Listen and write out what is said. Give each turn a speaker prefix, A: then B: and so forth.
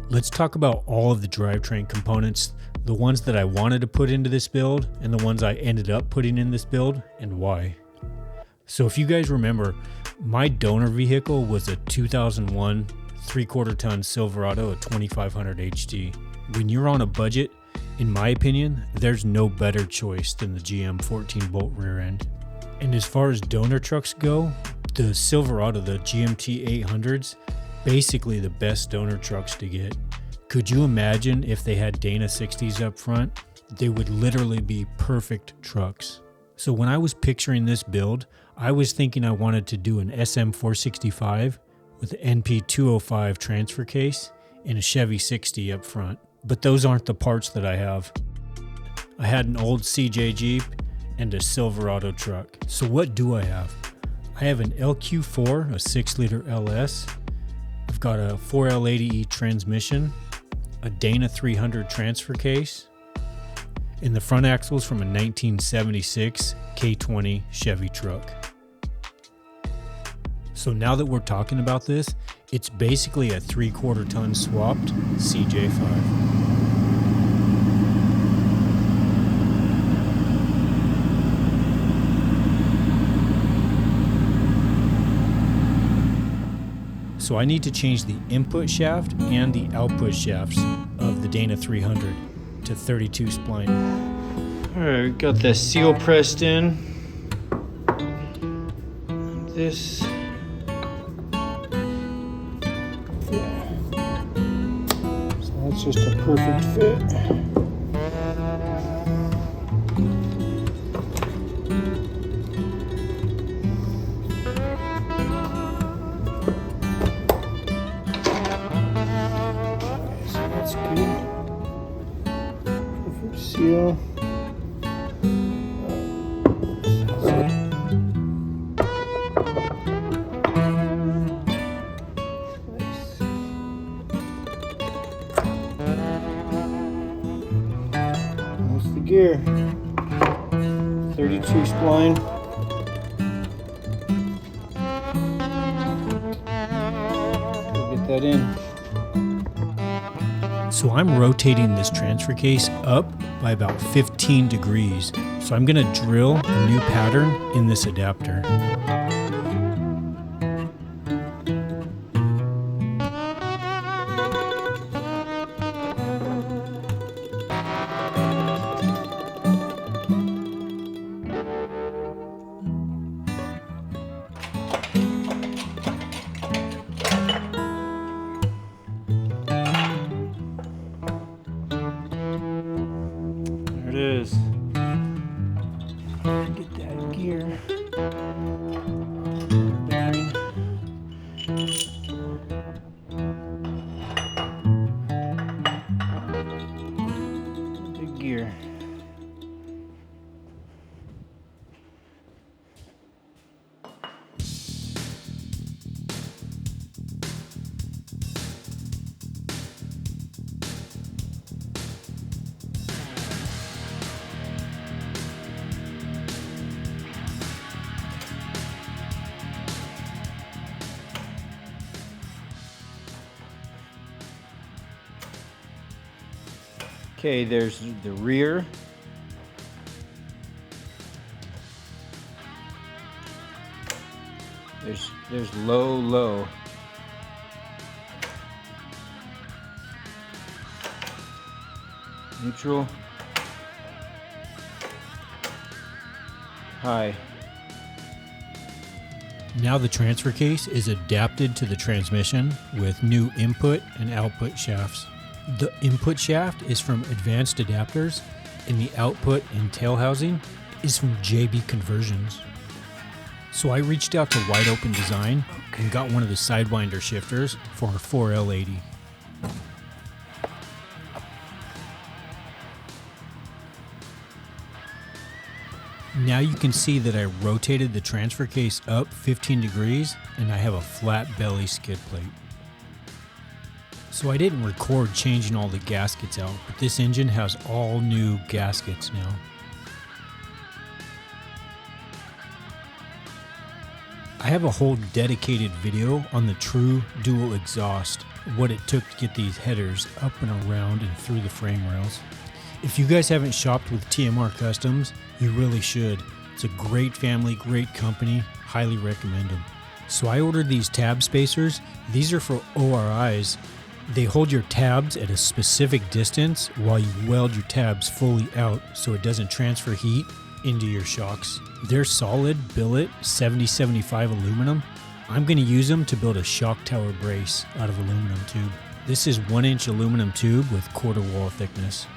A: Let's talk about all of the drivetrain components, the ones that I wanted to put into this build and the ones I ended up putting in this build and why. So if you guys remember, my donor vehicle was a 2001 3/4 ton Silverado, a 2500 HD. When you're on a budget, in my opinion, there's no better choice than the GM 14 bolt rear end. And as far as donor trucks go, the Silverado, the GMT 800s, basically the best donor trucks to get. Could you imagine if they had Dana 60s up front? They would literally be perfect trucks. So when I was picturing this build, I was thinking I wanted to do an SM465 with an NP205 transfer case and a Chevy 60 up front. But those aren't the parts that I have. I had an old CJ Jeep and a Silverado truck. So what do I have? I have an LQ4, a 6-liter LS. I've got a 4L80E transmission, a Dana 300 transfer case, and the front axle's from a 1976 K20 Chevy truck. So now that we're talking about this, it's basically a 3/4 ton swapped CJ5. So I need to change the input shaft and the output shafts of the Dana 300 to 32 spline. All right, we got the seal pressed in. This. So that's just a perfect fit. Seal. That's the gear. 32 spline. We'll get that in. So I'm rotating this transfer case up by about 15 degrees. So I'm going to drill a new pattern in this adapter. It is. Get that gear. The gear. Okay, there's the rear. There's low, low. Neutral.
B: Hi.
A: Now the transfer case is adapted to the transmission with new input and output shafts. The input shaft is from Advanced Adapters, and the output and tail housing is from JB Conversions. So I reached out to Wide Open Design and got one of the Sidewinder shifters for our 4L80. Now you can see that I rotated the transfer case up 15 degrees and I have a flat belly skid plate. So I didn't record changing all the gaskets out, but this engine has all new gaskets now. I have a whole dedicated video on the true dual exhaust, what it took to get these headers up and around and through the frame rails. If you guys haven't shopped with TMR Customs, you really should. It's a great family, great company, highly recommend them. So I ordered these tab spacers. These are for ORIs. They hold your tabs at a specific distance while you weld your tabs fully out so it doesn't transfer heat into your shocks. They're solid billet 7075 aluminum. I'm going to use them to build a shock tower brace out of aluminum tube. This is 1-inch aluminum tube with quarter wall thickness.